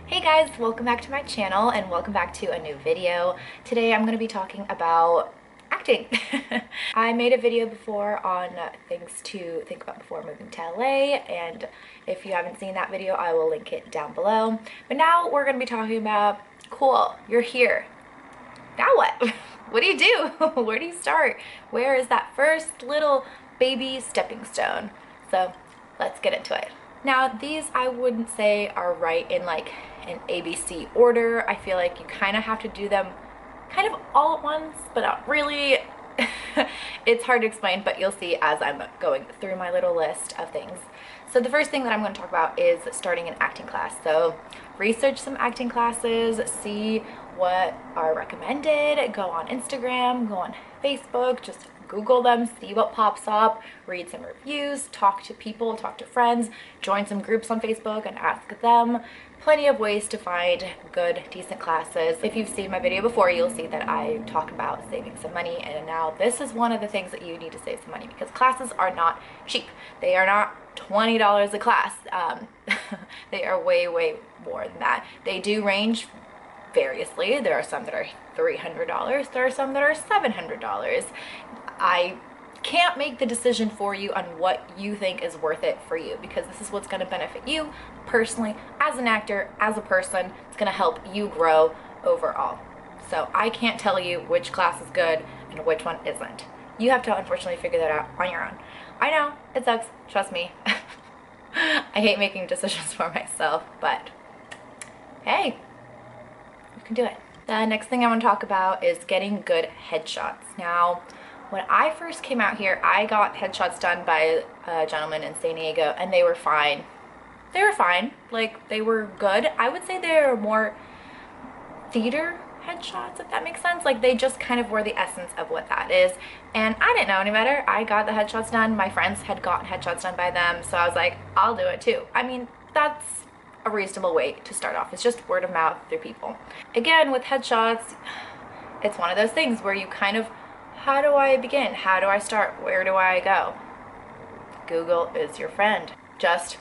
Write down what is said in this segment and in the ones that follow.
Hey guys, welcome back to my channel and welcome back to a new video. Today I'm going to be talking about acting. I made a video before on things to think about before moving to LA, and if you haven't seen that video I will link it down below. But now we're going to be talking about, cool, you're here. Now what? What do you do? Where do you start? Where is that first little baby stepping stone? So let's get into it. Now these I wouldn't say are right in like an ABC order. I feel like you kind of have to do them kind of all at once, but not really. It's hard to explain, but you'll see as I'm going through my little list of things. So the first thing that I'm going to talk about is starting an acting class. So research some acting classes, see what are recommended, go on Instagram, go on Facebook, just Google them, see what pops up, read some reviews, talk to people, talk to friends, join some groups on Facebook and ask them. Plenty of ways to find good, decent classes. If you've seen my video before, you'll see that I talk about saving some money, and now this is one of the things that you need to save some money, because classes are not cheap. They are not $20 a class. They are way more than that. They do range variously. There are some that are $300, there are some that are $700. I can't make the decision for you on what you think is worth it for you, because this is what's going to benefit you personally as an actor, as a person. It's going to help you grow overall. So I can't tell you which class is good and which one isn't. You have to unfortunately figure that out on your own. I know, it sucks, trust me. I hate making decisions for myself, but hey, you can do it. The next thing I want to talk about is getting good headshots. Now, when I first came out here, I got headshots done by a gentleman in San Diego, and they were fine. They were fine. Like, they were good. I would say they were more theater headshots, if that makes sense. Like, they just kind of were the essence of what that is. And I didn't know any better. I got the headshots done. My friends had gotten headshots done by them, so I was like, I'll do it too. I mean, that's a reasonable way to start off. It's just word of mouth through people. Again, with headshots, it's one of those things where you kind of, how do I begin? How do I start? Where do I go? Google is your friend. Just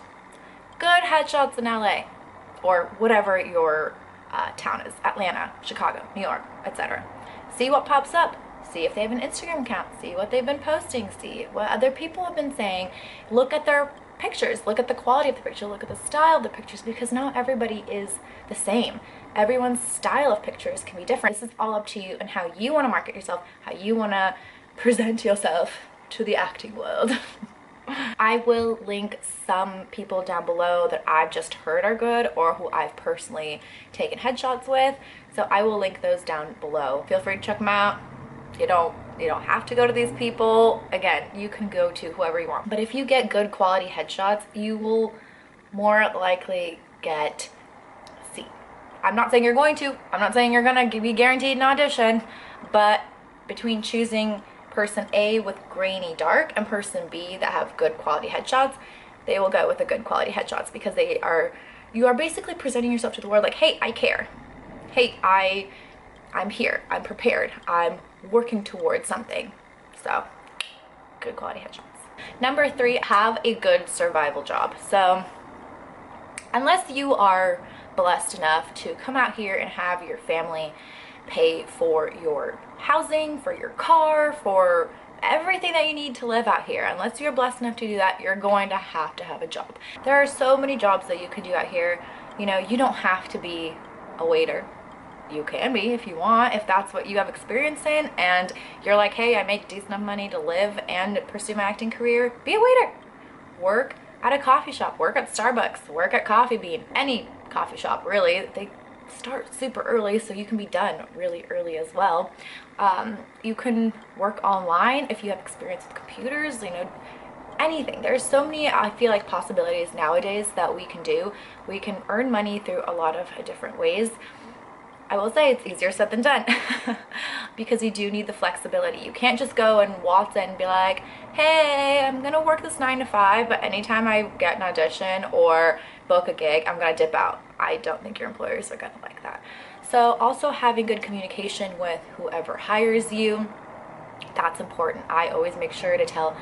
good headshots in LA, or whatever your town is, Atlanta, Chicago, New York, etc. See what pops up. See if they have an Instagram account. See what they've been posting. See what other people have been saying. Look at their pictures. Look at the quality of the picture. Look at the style of the pictures, because not everybody is the same. Everyone's style of pictures can be different. This is all up to you and how you want to market yourself, how you want to present yourself to the acting world. I will link some people down below that I've just heard are good, or who I've personally taken headshots with. So I will link those down below. Feel free to check them out. You don't have to go to these people. Again, you can go to whoever you want. But if you get good quality headshots, you will more likely get a seat. I'm not saying you're going to. I'm not saying you're gonna be guaranteed an audition, but between choosing person A with grainy dark and person B that have good quality headshots, they will go with the good quality headshots, because you are basically presenting yourself to the world like, hey, I care. Hey, I'm here. I'm prepared. I'm working towards something. So, good quality headshots. Number 3, have a good survival job. So, unless you are blessed enough to come out here and have your family pay for your housing, for your car, for everything that you need to live out here, unless you're blessed enough to do that, you're going to have a job. There are so many jobs that you can do out here. You know, you don't have to be a waiter. You can be if you want, if that's what you have experience in, and you're like, hey, I make decent enough money to live and pursue my acting career. Be a waiter. Work at a coffee shop. Work at Starbucks. Work at Coffee Bean. Any coffee shop, really. They start super early, so you can be done really early as well. You can work online if you have experience with computers, you know, anything. There's so many, I feel like, possibilities nowadays that we can do. We can earn money through a lot of different ways. I will say it's easier said than done, because you do need the flexibility. You can't just go and waltz in and be like, hey, I'm gonna work this 9 to 5, but anytime I get an audition or book a gig, I'm gonna dip out. I don't think your employers are gonna like that. So also having good communication with whoever hires you, that's important. I always make sure to tell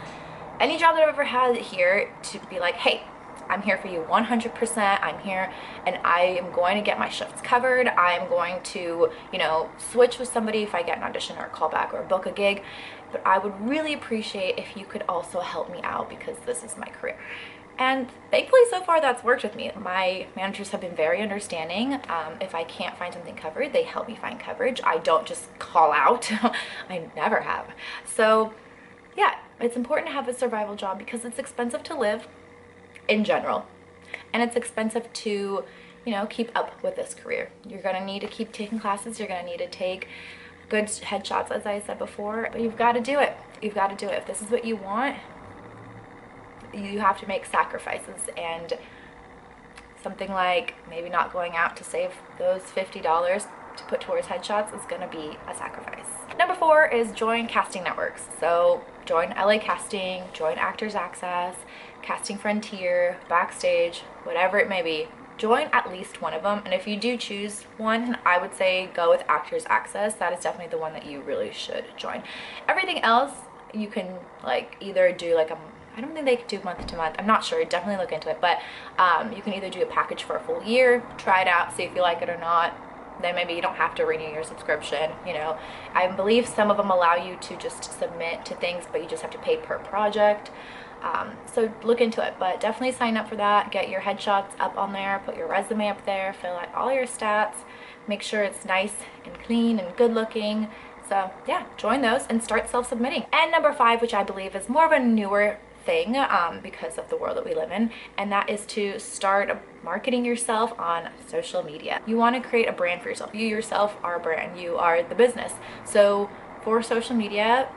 any job that I've ever had here to be like, hey, I'm here for you 100%. I'm here and I am going to get my shifts covered. I'm going to, you know, switch with somebody if I get an audition or a callback or book a gig. But I would really appreciate if you could also help me out because this is my career. And thankfully so far that's worked with me. My managers have been very understanding. If I can't find something covered, they help me find coverage. I don't just call out. I never have. So yeah, it's important to have a survival job because it's expensive to live in general, and it's expensive to, you know, keep up with this career. You're gonna need to keep taking classes, you're gonna need to take good headshots, as I said before, but you've got to do it. You've got to do it. If this is what you want, you have to make sacrifices, and something like maybe not going out to save those $50 to put towards headshots is gonna be a sacrifice. Number 4 is join casting networks. So join LA Casting, join Actors Access, Casting Frontier, Backstage, whatever it may be. Join at least one of them, and if you do choose one, I would say go with Actors Access. That is definitely the one that you really should join. Everything else you can like either do like I don't think they could do month to month. I'm not sure. Definitely look into it. But you can either do a package for a full year, try it out, see if you like it or not. Then maybe you don't have to renew your subscription. You know, I believe some of them allow you to just submit to things, but you just have to pay per project. So look into it, but definitely sign up for that. Get your headshots up on there, put your resume up there, fill out all your stats, make sure it's nice and clean and good looking. So yeah, join those and start self-submitting. And number 5, which I believe is more of a newer thing because of the world that we live in, and that is to start marketing yourself on social media. You want to create a brand for yourself. You yourself are a brand. You are the business. So for social media,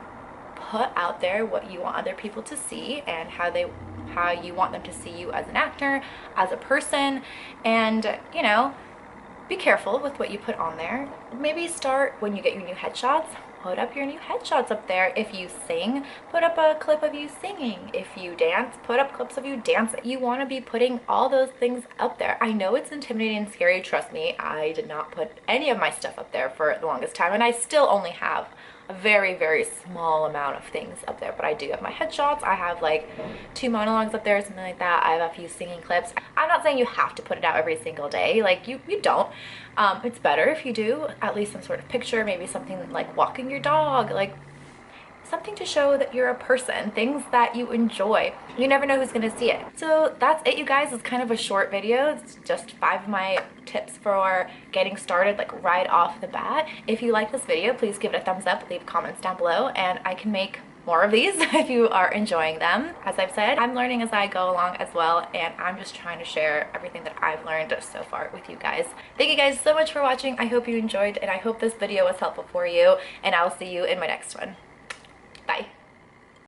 put out there what you want other people to see and how you want them to see you as an actor, as a person, and you know, be careful with what you put on there. Maybe start when you get your new headshots, put up your new headshots up there. If you sing, put up a clip of you singing. If you dance, put up clips of you dancing. You want to be putting all those things up there. I know it's intimidating and scary, trust me. I did not put any of my stuff up there for the longest time, and I still only have a very, very small amount of things up there, but I do have my headshots. I have like 2 monologues up there, something like that. I have a few singing clips. I'm not saying you have to put it out every single day. Like you don't. It's better if you do at least some sort of picture, maybe something like walking your dog, like something to show that you're a person, things that you enjoy. You never know who's gonna see it. So that's it, you guys. It's kind of a short video. It's just 5 of my tips for getting started like right off the bat. If you like this video, please give it a thumbs up, leave comments down below, and I can make more of these if you are enjoying them. As I've said, I'm learning as I go along as well, and I'm just trying to share everything that I've learned so far with you guys. Thank you guys so much for watching. I hope you enjoyed, and I hope this video was helpful for you, and I'll see you in my next one.